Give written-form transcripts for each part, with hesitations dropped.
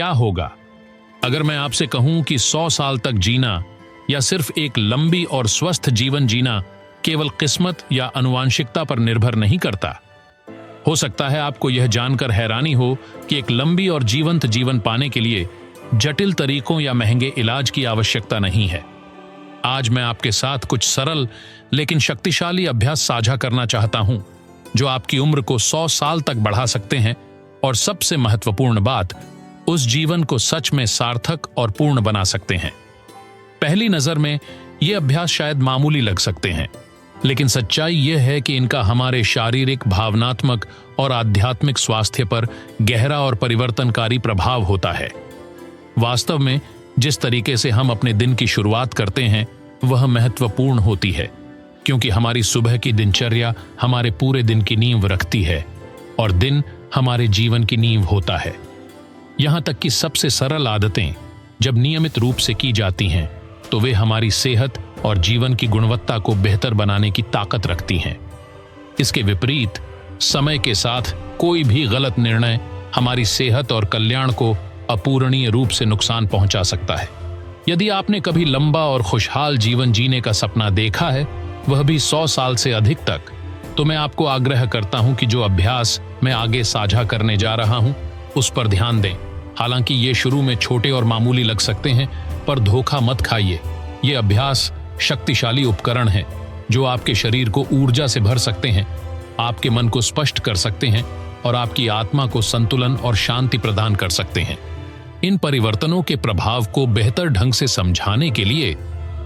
क्या होगा अगर मैं आपसे कहूं कि 100 साल तक जीना या सिर्फ एक लंबी और स्वस्थ जीवन जीना केवल किस्मत या आनुवंशिकता पर निर्भर नहीं करता। हो सकता है आपको यह जानकर हैरानी हो कि एक लंबी और जीवंत जीवन पाने के लिए जटिल तरीकों या महंगे इलाज की आवश्यकता नहीं है। आज मैं आपके साथ कुछ सरल लेकिन शक्तिशाली अभ्यास साझा करना चाहता हूं, जो आपकी उम्र को 100 साल तक बढ़ा सकते हैं और सबसे महत्वपूर्ण बात, उस जीवन को सच में सार्थक और पूर्ण बना सकते हैं। पहली नजर में ये अभ्यास शायद मामूली लग सकते हैं, लेकिन सच्चाई यह है कि इनका हमारे शारीरिक, भावनात्मक और आध्यात्मिक स्वास्थ्य पर गहरा और परिवर्तनकारी प्रभाव होता है। वास्तव में जिस तरीके से हम अपने दिन की शुरुआत करते हैं वह महत्वपूर्ण होती है, क्योंकि हमारी सुबह की दिनचर्या हमारे पूरे दिन की नींव रखती है और दिन हमारे जीवन की नींव होता है। यहां तक कि सबसे सरल आदतें जब नियमित रूप से की जाती हैं तो वे हमारी सेहत और जीवन की गुणवत्ता को बेहतर बनाने की ताकत रखती हैं। इसके विपरीत समय के साथ कोई भी गलत निर्णय हमारी सेहत और कल्याण को अपूरणीय रूप से नुकसान पहुंचा सकता है। यदि आपने कभी लंबा और खुशहाल जीवन जीने का सपना देखा है, वह भी 100 साल से अधिक तक, तो मैं आपको आग्रह करता हूं कि जो अभ्यास मैं आगे साझा करने जा रहा हूं उस पर ध्यान दें। हालांकि ये शुरू में छोटे और मामूली लग सकते हैं, पर धोखा मत खाइए। ये अभ्यास शक्तिशाली उपकरण हैं जो आपके शरीर को ऊर्जा से भर सकते हैं, आपके मन को स्पष्ट कर सकते हैं और आपकी आत्मा को संतुलन और शांति प्रदान कर सकते हैं। इन परिवर्तनों के प्रभाव को बेहतर ढंग से समझाने के लिए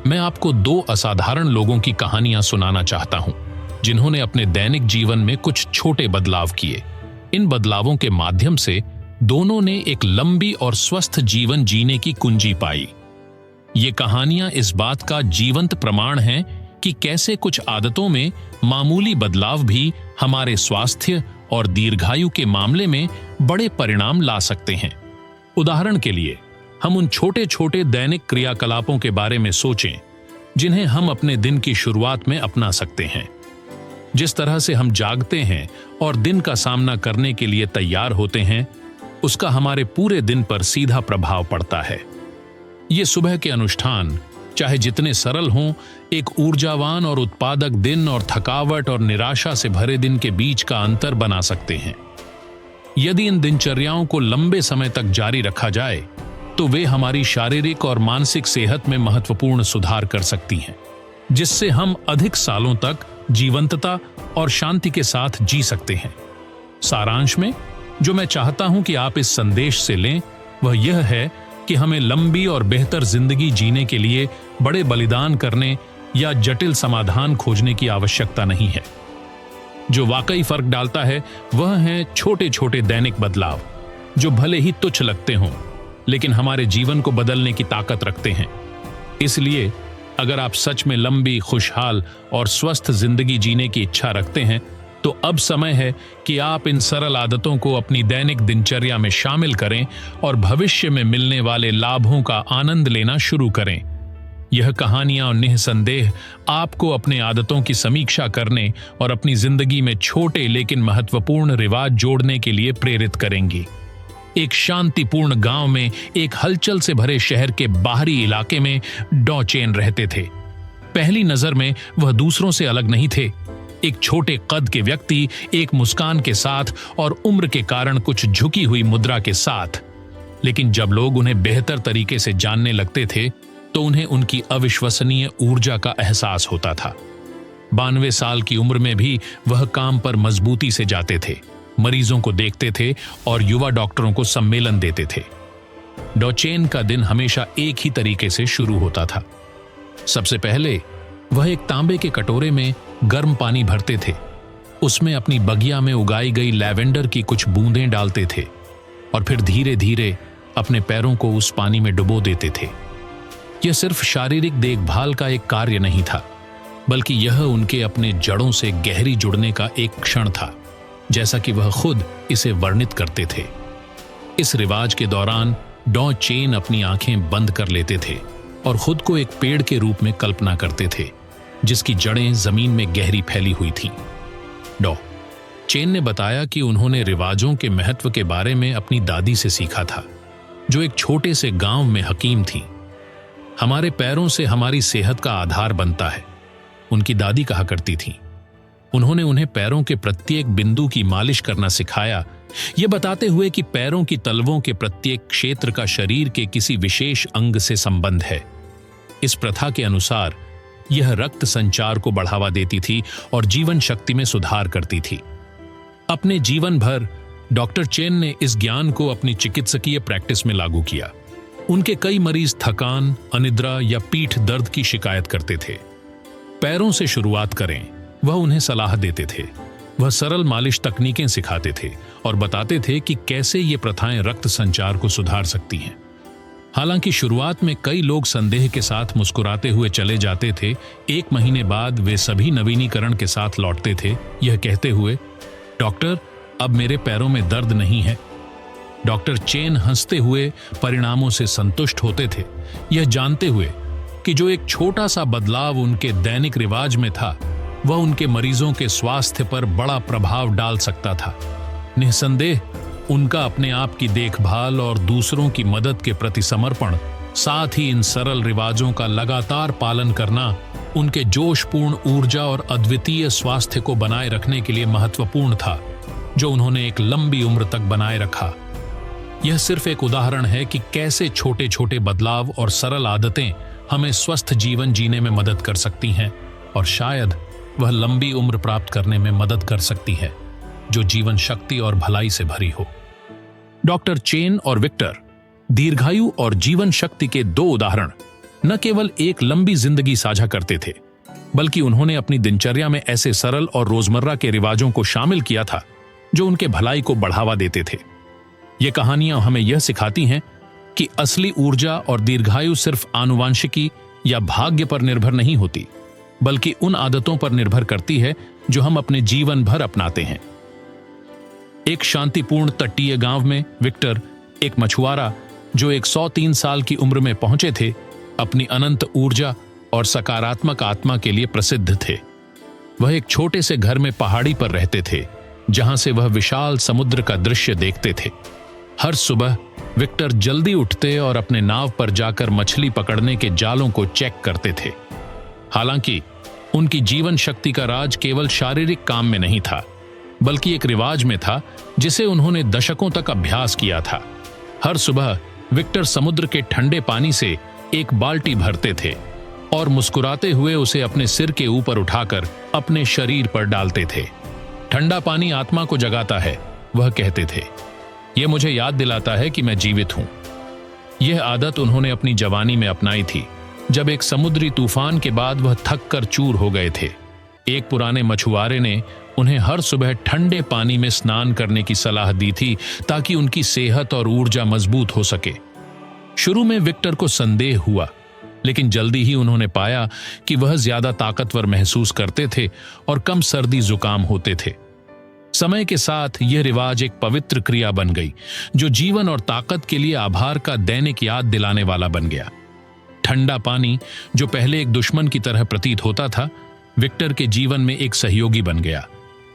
मैं आपको 2 असाधारण लोगों की कहानियां सुनाना चाहता हूं, जिन्होंने अपने दैनिक जीवन में कुछ छोटे बदलाव किए। इन बदलावों के माध्यम से दोनों ने एक लंबी और स्वस्थ जीवन जीने की कुंजी पाई। ये कहानियां इस बात का जीवंत प्रमाण हैं कि कैसे कुछ आदतों में मामूली बदलाव भी हमारे स्वास्थ्य और दीर्घायु के मामले में बड़े परिणाम ला सकते हैं। उदाहरण के लिए, हम उन छोटे छोटे दैनिक क्रियाकलापों के बारे में सोचें जिन्हें हम अपने दिन की शुरुआत में अपना सकते हैं। जिस तरह से हम जागते हैं और दिन का सामना करने के लिए तैयार होते हैं, उसका हमारे पूरे दिन पर सीधा प्रभाव पड़ता है। ये सुबह के अनुष्ठान, चाहे जितने सरल हों, एक ऊर्जावान और उत्पादक दिन और थकावट और निराशा से भरे दिन के बीच का अंतर बना सकते हैं। यदि इन दिनचर्याओं को लंबे समय तक जारी रखा जाए तो वे हमारी शारीरिक और मानसिक सेहत में महत्वपूर्ण सुधार कर सकती हैं, जिससे हम अधिक सालों तक जीवंतता और शांति के साथ जी सकते हैं। सारांश में जो मैं चाहता हूं कि आप इस संदेश से लें वह यह है कि हमें लंबी और बेहतर जिंदगी जीने के लिए बड़े बलिदान करने या जटिल समाधान खोजने की आवश्यकता नहीं है। जो वाकई फर्क डालता है वह हैं छोटे छोटे दैनिक बदलाव, जो भले ही तुच्छ लगते हों लेकिन हमारे जीवन को बदलने की ताकत रखते हैं। इसलिए अगर आप सच में लंबी, खुशहाल और स्वस्थ जिंदगी जीने की इच्छा रखते हैं तो अब समय है कि आप इन सरल आदतों को अपनी दैनिक दिनचर्या में शामिल करें और भविष्य में मिलने वाले लाभों का आनंद लेना शुरू करें। यह कहानियां निःसंदेह आपको अपने आदतों की समीक्षा करने और अपनी जिंदगी में छोटे लेकिन महत्वपूर्ण रिवाज जोड़ने के लिए प्रेरित करेंगी। एक शांतिपूर्ण गांव में एक हलचल से भरे शहर के बाहरी इलाके में डॉ चेन रहते थे। पहली नजर में वह दूसरों से अलग नहीं थे। एक छोटे कद के व्यक्ति, एक मुस्कान के साथ और उम्र के कारण कुछ झुकी हुई मुद्रा के साथ। लेकिन जब लोग उन्हें बेहतर तरीके से जानने लगते थे तो उन्हें उनकी अविश्वसनीय ऊर्जा का एहसास होता था। 92 साल की उम्र में भी वह काम पर मजबूती से जाते थे, मरीजों को देखते थे और युवा डॉक्टरों को सम्मेलन देते थे। डॉ चेन का दिन हमेशा एक ही तरीके से शुरू होता था। सबसे पहले वह एक तांबे के कटोरे में गर्म पानी भरते थे, उसमें अपनी बगिया में उगाई गई लैवेंडर की कुछ बूंदें डालते थे और फिर धीरे धीरे अपने पैरों को उस पानी में डुबो देते थे। यह सिर्फ शारीरिक देखभाल का एक कार्य नहीं था, बल्कि यह उनके अपने जड़ों से गहरी जुड़ने का एक क्षण था, जैसा कि वह खुद इसे वर्णित करते थे। इस रिवाज के दौरान डॉ चेन अपनी आंखें बंद कर लेते थे और खुद को एक पेड़ के रूप में कल्पना करते थे जिसकी जड़ें जमीन में गहरी फैली हुई थीं। डॉ चेन ने बताया कि उन्होंने रिवाजों के महत्व के बारे में अपनी दादी से सीखा था। जो एक छोटे से गांव में हकीम थी। हमारे पैरों से हमारी सेहत का आधार बनता है, उनकी दादी कहा करती थी। उन्होंने उन्हें पैरों के प्रत्येक बिंदु की मालिश करना सिखाया, यह बताते हुए कि पैरों की तलवों के प्रत्येक क्षेत्र का शरीर के किसी विशेष अंग से संबंध है। इस प्रथा के अनुसार यह रक्त संचार को बढ़ावा देती थी और जीवन शक्ति में सुधार करती थी। अपने जीवन भर डॉक्टर चेन ने इस ज्ञान को अपनी चिकित्सकीय प्रैक्टिस में लागू किया। उनके कई मरीज थकान, अनिद्रा या पीठ दर्द की शिकायत करते थे। पैरों से शुरुआत करें, वह उन्हें सलाह देते थे। वह सरल मालिश तकनीकें सिखाते थे और बताते थे कि कैसे ये प्रथाएं रक्त संचार को सुधार सकती हैं। हालांकि शुरुआत में कई लोग संदेह के साथ मुस्कुराते हुए चले जाते थे, 1 महीने बाद वे सभी नवीनीकरण के साथ लौटते थे, यह कहते हुए, डॉक्टर, अब मेरे पैरों में दर्द नहीं है। डॉक्टर चेन हंसते हुए परिणामों से संतुष्ट होते थे, यह जानते हुए कि जो एक छोटा सा बदलाव उनके दैनिक रिवाज में था, वह उनके मरीजों के स्वास्थ्य पर बड़ा प्रभाव डाल सकता था। निस्संदेह उनका अपने आप की देखभाल और दूसरों की मदद के प्रति समर्पण, साथ ही इन सरल रिवाजों का लगातार पालन करना उनके जोशपूर्ण ऊर्जा और अद्वितीय स्वास्थ्य को बनाए रखने के लिए महत्वपूर्ण था, जो उन्होंने एक लंबी उम्र तक बनाए रखा। यह सिर्फ एक उदाहरण है कि कैसे छोटे छोटे बदलाव और सरल आदतें हमें स्वस्थ जीवन जीने में मदद कर सकती हैं, और शायद वह लंबी उम्र प्राप्त करने में मदद कर सकती है जो जीवन शक्ति और भलाई से भरी हो। डॉक्टर चेन और विक्टर दीर्घायु और जीवन शक्ति के 2 उदाहरण न केवल एक लंबी जिंदगी साझा करते थे, बल्कि उन्होंने अपनी दिनचर्या में ऐसे सरल और रोजमर्रा के रिवाजों को शामिल किया था जो उनके भलाई को बढ़ावा देते थे। ये कहानियां हमें यह सिखाती हैं कि असली ऊर्जा और दीर्घायु सिर्फ आनुवांशिकी या भाग्य पर निर्भर नहीं होती, बल्कि उन आदतों पर निर्भर करती है जो हम अपने जीवन भर अपनाते हैं। एक शांतिपूर्ण तटीय गांव में विक्टर, एक मछुआरा जो 103 साल की उम्र में पहुंचे थे, अपनी अनंत ऊर्जा और सकारात्मक आत्मा के लिए प्रसिद्ध थे। वह एक छोटे से घर में पहाड़ी पर रहते थे, जहां से वह विशाल समुद्र का दृश्य देखते थे। हर सुबह विक्टर जल्दी उठते और अपने नाव पर जाकर मछली पकड़ने के जालों को चेक करते थे। हालांकि उनकी जीवन शक्ति का राज केवल शारीरिक काम में नहीं था, बल्कि एक रिवाज में था जिसे उन्होंने दशकों तक अभ्यास किया था। हर सुबह विक्टर समुद्र के ठंडे पानी से एक बाल्टी भरते थे और मुस्कुराते हुए उसे अपने सिर के ऊपर उठाकर अपने शरीर पर डालते थे। ठंडा पानी आत्मा को जगाता है, वह कहते थे। यह मुझे याद दिलाता है कि मैं जीवित हूं। यह आदत उन्होंने अपनी जवानी में अपनाई थी, जब एक समुद्री तूफान के बाद वह थक कर चूर हो गए थे। एक पुराने मछुआरे ने उन्हें हर सुबह ठंडे पानी में स्नान करने की सलाह दी थी, ताकि उनकी सेहत और ऊर्जा मजबूत हो सके। शुरू में विक्टर को संदेह हुआ, लेकिन जल्दी ही उन्होंने पाया कि वह ज्यादा ताकतवर महसूस करते थे और कम सर्दी जुकाम होते थे। समय के साथ यह रिवाज एक पवित्र क्रिया बन गई, जो जीवन और ताकत के लिए आभार का दैनिक याद दिलाने वाला बन गया। ठंडा पानी, जो पहले एक दुश्मन की तरह प्रतीत होता था, विक्टर के जीवन में एक सहयोगी बन गया।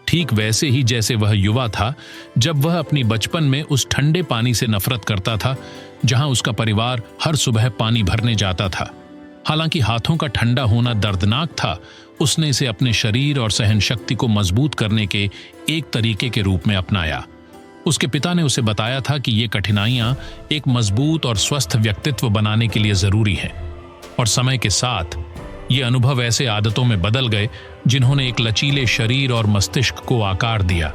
ठीक वैसे ही जैसे वह युवा था जब वह अपनी बचपन में उस ठंडे पानी से नफरत करता था, जहां उसका परिवार हर सुबह पानी भरने जाता था। हालांकि हाथों का ठंडा होना दर्दनाक था, उसने इसे अपने शरीर और सहन शक्ति को मजबूत करने के एक तरीके के रूप में अपनाया। उसके पिता ने उसे बताया था कि ये कठिनाइयां एक मजबूत और स्वस्थ व्यक्तित्व बनाने के लिए जरूरी हैं, और समय के साथ ये अनुभव ऐसे आदतों में बदल गए जिन्होंने एक लचीले शरीर और मस्तिष्क को आकार दिया।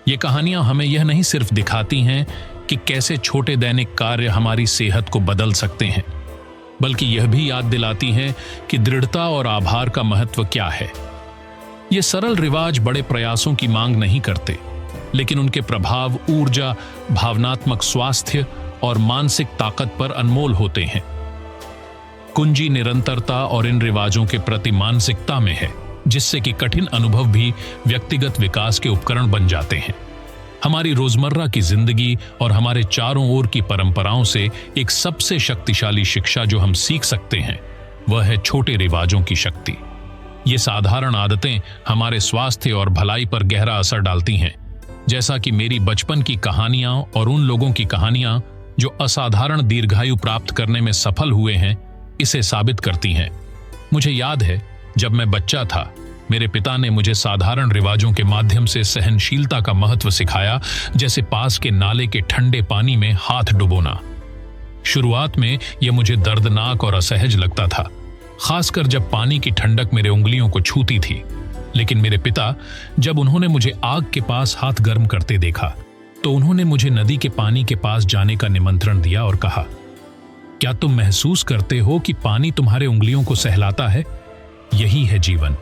ये कहानियां हमें यह नहीं सिर्फ दिखाती हैं कि कैसे छोटे दैनिक कार्य हमारी सेहत को बदल सकते हैं, बल्कि यह भी याद दिलाती हैं कि दृढ़ता और आभार का महत्व क्या है। ये सरल रिवाज बड़े प्रयासों की मांग नहीं करते, लेकिन उनके प्रभाव ऊर्जा, भावनात्मक स्वास्थ्य और मानसिक ताकत पर अनमोल होते हैं। कुंजी निरंतरता और इन रिवाजों के प्रति मानसिकता में है, जिससे कि कठिन अनुभव भी व्यक्तिगत विकास के उपकरण बन जाते हैं। हमारी रोजमर्रा की जिंदगी और हमारे चारों ओर की परंपराओं से एक सबसे शक्तिशाली शिक्षा जो हम सीख सकते हैं, वह है छोटे रिवाजों की शक्ति। ये साधारण आदतें हमारे स्वास्थ्य और भलाई पर गहरा असर डालती हैं। जैसा कि मेरी बचपन की कहानियां और उन लोगों की कहानियां जो असाधारण दीर्घायु प्राप्त करने में सफल हुए हैं इसे साबित करती हैं। मुझे याद है, जब मैं बच्चा था, मेरे पिता ने मुझे साधारण रिवाजों के माध्यम से सहनशीलता का महत्व सिखाया, जैसे पास के नाले के ठंडे पानी में हाथ डुबोना। शुरुआत में यह मुझे दर्दनाक और असहज लगता था, खासकर जब पानी की ठंडक मेरे उंगलियों को छूती थी। लेकिन मेरे पिता, जब उन्होंने मुझे आग के पास हाथ गर्म करते देखा, तो उन्होंने मुझे नदी के पानी के पास जाने का निमंत्रण दिया और कहा, क्या तुम महसूस करते हो कि पानी तुम्हारे उंगलियों को सहलाता है? यही है जीवन।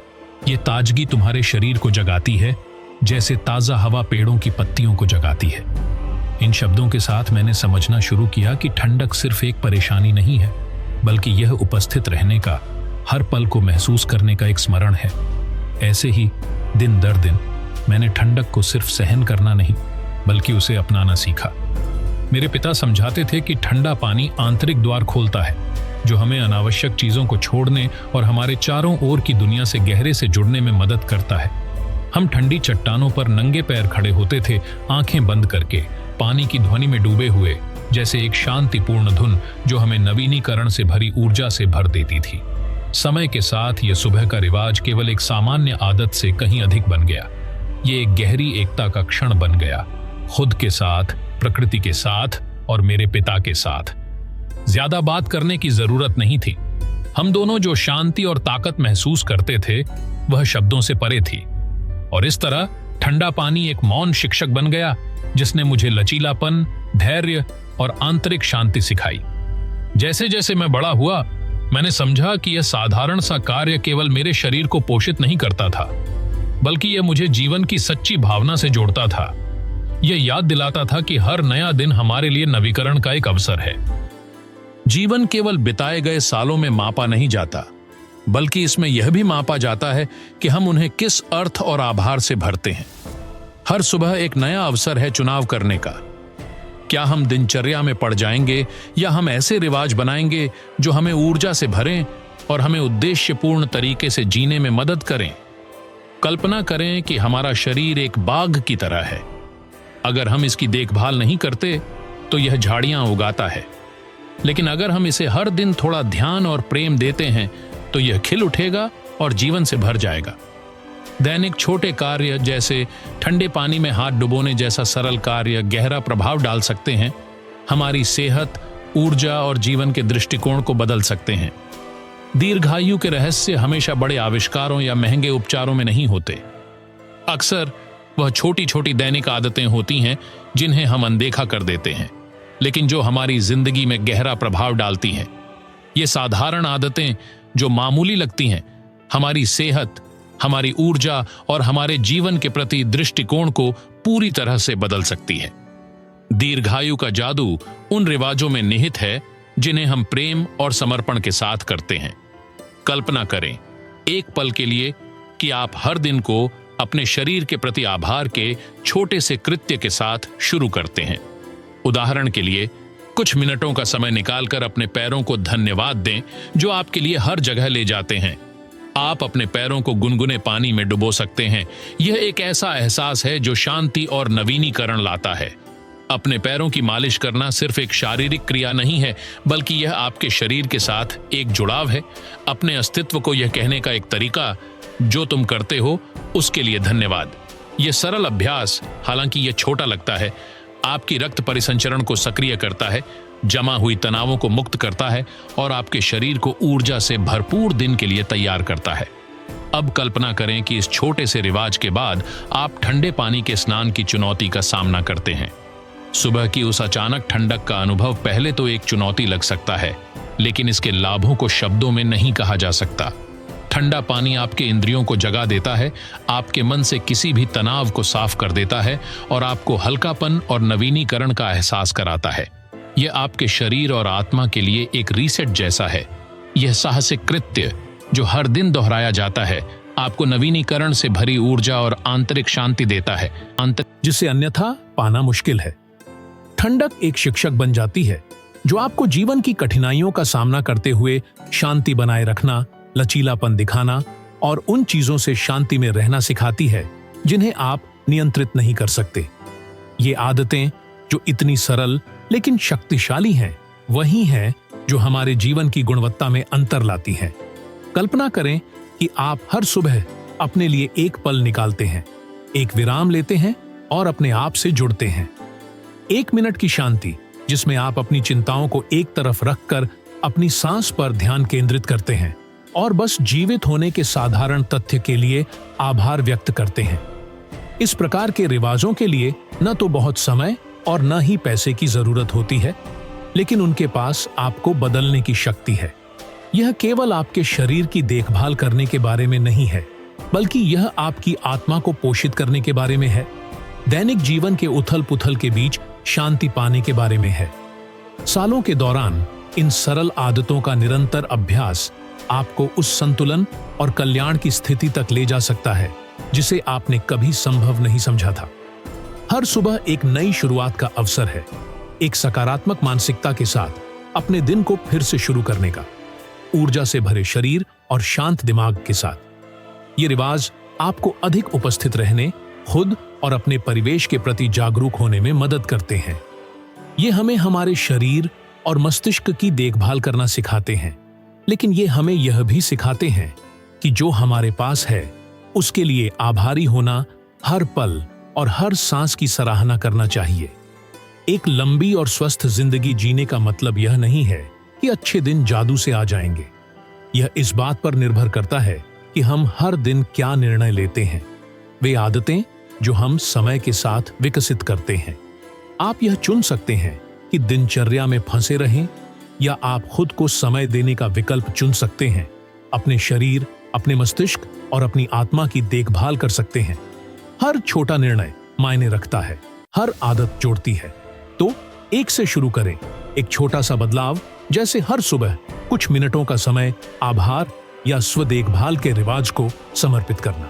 ये ताजगी तुम्हारे शरीर को जगाती है, जैसे ताजा हवा पेड़ों की पत्तियों को जगाती है। इन शब्दों के साथ मैंने समझना शुरू किया कि ठंडक सिर्फ एक परेशानी नहीं है, बल्कि यह उपस्थित रहने का, हर पल को महसूस करने का एक स्मरण है। ऐसे ही दिन दर दिन मैंने ठंडक को सिर्फ सहन करना नहीं, बल्कि उसे अपनाना सीखा। मेरे पिता समझाते थे कि ठंडा पानी आंतरिक द्वार खोलता है, जो हमें अनावश्यक चीजों को छोड़ने और हमारे चारों ओर की दुनिया से गहरे से जुड़ने में मदद करता है। हम ठंडी चट्टानों पर नंगे पैर खड़े होते थे, आंखें बंद करके, पानी की ध्वनि में डूबे हुए, जैसे एक शांतिपूर्ण धुन जो हमें नवीनीकरण से भरी ऊर्जा से भर देती थी। समय के साथ यह सुबह का रिवाज केवल एक सामान्य आदत से कहीं अधिक बन गया। ये एक गहरी एकता का क्षण बन गया, खुद के साथ, प्रकृति के साथ और मेरे पिता के साथ। ज्यादा बात करने की जरूरत नहीं थी। हम दोनों जो शांति और ताकत महसूस करते थे, वह शब्दों से परे थी। और इस तरह ठंडा पानी एक मौन शिक्षक बन गया, जिसने मुझे लचीलापन, धैर्य और आंतरिक शांति सिखाई। जैसे जैसे मैं बड़ा हुआ, मैंने समझा कि यह साधारण सा कार्य केवल मेरे शरीर को पोषित नहीं करता था, बल्कि यह मुझे जीवन की सच्ची भावना से जोड़ता था। यह याद दिलाता था कि हर नया दिन हमारे लिए नवीकरण का एक अवसर है। जीवन केवल बिताए गए सालों में मापा नहीं जाता, बल्कि इसमें यह भी मापा जाता है कि हम उन्हें किस अर्थ और आभार से भरते हैं। हर सुबह एक नया अवसर है चुनाव करने का। क्या हम दिनचर्या में पड़ जाएंगे, या हम ऐसे रिवाज बनाएंगे जो हमें ऊर्जा से भरें और हमें उद्देश्यपूर्ण तरीके से जीने में मदद करें। कल्पना करें कि हमारा शरीर एक बाग की तरह है। अगर हम इसकी देखभाल नहीं करते तो यह झाड़ियां उगाता है, लेकिन अगर हम इसे हर दिन थोड़ा ध्यान और प्रेम देते हैं तो यह खिल उठेगा और जीवन से भर जाएगा। दैनिक छोटे कार्य जैसे ठंडे पानी में हाथ डुबोने जैसा सरल कार्य गहरा प्रभाव डाल सकते हैं, हमारी सेहत, ऊर्जा और जीवन के दृष्टिकोण को बदल सकते हैं। दीर्घायु के रहस्य हमेशा बड़े आविष्कारों या महंगे उपचारों में नहीं होते। अक्सर वह छोटी छोटी दैनिक आदतें होती हैं जिन्हें हम अनदेखा कर देते हैं, लेकिन जो हमारी जिंदगी में गहरा प्रभाव डालती हैं। ये साधारण आदतें जो मामूली लगती हैं, हमारी सेहत, हमारी ऊर्जा और हमारे जीवन के प्रति दृष्टिकोण को पूरी तरह से बदल सकती है। दीर्घायु का जादू उन रिवाजों में निहित है जिन्हें हम प्रेम और समर्पण के साथ करते हैं। कल्पना करें एक पल के लिए कि आप हर दिन को अपने शरीर के प्रति आभार के छोटे से कृत्य के साथ शुरू करते हैं। उदाहरण के लिए, कुछ मिनटों का समय निकालकर अपने पैरों को धन्यवाद दें जो आपके लिए हर जगह ले जाते हैं। आप अपने पैरों को गुनगुने पानी में डुबो सकते हैं। यह एक ऐसा एहसास है जो शांति और नवीनीकरण लाता है। अपने पैरों की मालिश करना सिर्फ एक शारीरिक क्रिया नहीं है, बल्कि यह आपके शरीर के साथ एक जुड़ाव है, अपने अस्तित्व को यह कहने का एक तरीका, जो तुम करते हो उसके लिए धन्यवाद। यह सरल अभ्यास, हालांकि यह छोटा लगता है, आपकी रक्त परिसंचरण को सक्रिय करता है, जमा हुई तनावों को मुक्त करता है और आपके शरीर को ऊर्जा से भरपूर दिन के लिए तैयार करता है। अब कल्पना करें कि इस छोटे से रिवाज के बाद आप ठंडे पानी के स्नान की चुनौती का सामना करते हैं। सुबह की उस अचानक ठंडक का अनुभव पहले तो एक चुनौती लग सकता है, लेकिन इसके लाभों को शब्दों में नहीं कहा जा सकता। ठंडा पानी आपके इंद्रियों को जगा देता है, आपके मन से किसी भी तनाव को साफ कर देता है और आपको हल्कापन और नवीनीकरण का एहसास कराता है। यह आपके शरीर और आत्मा के लिए एक रीसेट जैसा है। यह साहसिक कृत्य जो हर दिन दोहराया जाता है, आपको नवीनीकरण से भरी ऊर्जा और आंतरिक शांति देता है, जिसे अन्यथा पाना मुश्किल है। ठंडक एक शिक्षक बन जाती है जो आपको जीवन की कठिनाइयों का सामना करते हुए शांति बनाए रखना, लचीलापन दिखाना और उन चीजों से शांति में रहना सिखाती है जिन्हें आप नियंत्रित नहीं कर सकते। ये आदतें जो इतनी सरल लेकिन शक्तिशाली हैं वही हैं जो हमारे जीवन की गुणवत्ता में अंतर लाती हैं। कल्पना करें कि आप हर सुबह अपने लिए एक पल निकालते हैं, एक विराम लेते हैं और अपने आप से जुड़ते हैं। 1 मिनट की शांति जिसमें आप अपनी चिंताओं को एक तरफ रखकर अपनी सांस पर ध्यान केंद्रित करते हैं और बस जीवित होने के साधारण तथ्य के लिए आभार व्यक्त करते हैं। इस प्रकार के रिवाजों के लिए न तो बहुत समय और न ही पैसे की जरूरत होती है, लेकिन उनके पास आपको बदलने की शक्ति है। यह केवल आपके शरीर की देखभाल करने के बारे में नहीं है, बल्कि यह आपकी आत्मा को पोषित करने के बारे में है, दैनिक जीवन के उथल-पुथल के बीच शांति पाने के बारे में है। सालों के दौरान इन सरल आदतों का निरंतर अभ्यास आपको उस संतुलन और कल्याण की स्थिति तक ले जा सकता है जिसे आपने कभी संभव नहीं समझा था। हर सुबह एक नई शुरुआत का अवसर है, एक सकारात्मक मानसिकता के साथ अपने दिन को फिर से शुरू करने का, ऊर्जा से भरे शरीर और शांत दिमाग के साथ। ये रिवाज आपको अधिक उपस्थित रहने, खुद और अपने परिवेश के प्रति जागरूक होने में मदद करते हैं। ये हमें हमारे शरीर और मस्तिष्क की देखभाल करना सिखाते हैं, लेकिन ये हमें यह भी सिखाते हैं कि जो हमारे पास है उसके लिए आभारी होना, हर पल और हर सांस की सराहना करना चाहिए। एक लंबी और स्वस्थ जिंदगी जीने का मतलब यह नहीं है कि अच्छे दिन जादू से आ जाएंगे। यह इस बात पर निर्भर करता है कि हम हर दिन क्या निर्णय लेते हैं, वे आदतें जो हम समय के साथ विकसित करते हैं। आप यह चुन सकते हैं कि दिनचर्या में फंसे रहें, या आप खुद को समय देने का विकल्प चुन सकते हैं। अपने शरीर, अपने मस्तिष्क और अपनी आत्मा की देखभाल कर सकते हैं। हर छोटा निर्णय मायने रखता है, हर आदत जोड़ती है। तो एक से शुरू करें, एक छोटा सा बदलाव, जैसे हर सुबह कुछ मिनटों का समय आभार या स्व देखभाल के रिवाज को समर्पित करना।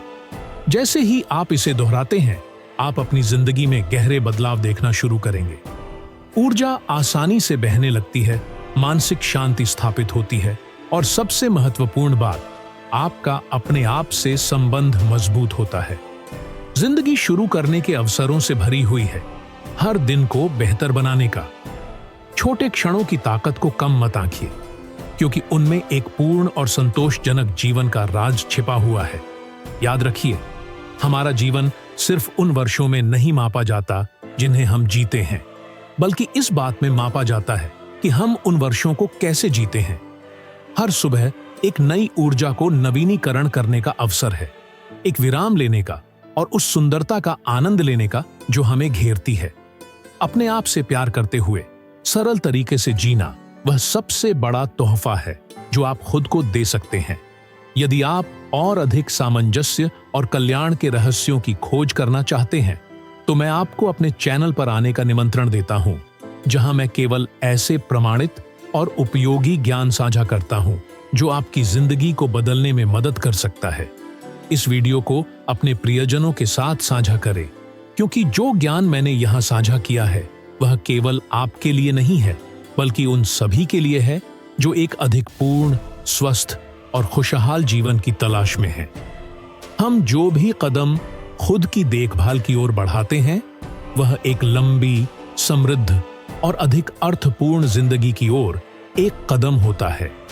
जैसे ही आप इसे दोहराते हैं, आप अपनी जिंदगी में गहरे बदलाव देखना शुरू करेंगे। ऊर्जा आसानी से बहने लगती है, मानसिक शांति स्थापित होती है और सबसे महत्वपूर्ण बात, आपका अपने आप से संबंध मजबूत होता है। जिंदगी शुरू करने के अवसरों से भरी हुई है, हर दिन को बेहतर बनाने का। छोटे क्षणों की ताकत को कम मत आंकिए, क्योंकि उनमें एक पूर्ण और संतोषजनक जीवन का राज छिपा हुआ है। याद रखिए, हमारा जीवन सिर्फ उन वर्षों में नहीं मापा जाता जिन्हें हम जीते हैं, बल्कि इस बात में मापा जाता है कि हम उन वर्षों को कैसे जीते हैं। हर सुबह एक नई ऊर्जा को नवीनीकरण करने का अवसर है, एक विराम लेने का और उस सुंदरता का आनंद लेने का जो हमें घेरती है। अपने आप से प्यार करते हुए सरल तरीके से जीना वह सबसे बड़ा तोहफा है जो आप खुद को दे सकते हैं। यदि आप और अधिक सामंजस्य और कल्याण के रहस्यों की खोज करना चाहते हैं, तो मैं आपको अपने चैनल पर आने का निमंत्रण देता हूं, जहां मैं केवल ऐसे प्रमाणित और उपयोगी ज्ञान साझा करता हूं जो आपकी जिंदगी को बदलने में मदद कर सकता है। इस वीडियो को अपने प्रियजनों के साथ साझा करें, क्योंकि जो ज्ञान मैंने यहाँ साझा किया है वह केवल आपके लिए नहीं है, बल्कि उन सभी के लिए है जो एक अधिक पूर्ण, स्वस्थ और खुशहाल जीवन की तलाश में हैं। हम जो भी कदम खुद की देखभाल की ओर बढ़ाते हैं, वह एक लंबी, समृद्ध और अधिक अर्थपूर्ण जिंदगी की ओर एक कदम होता है।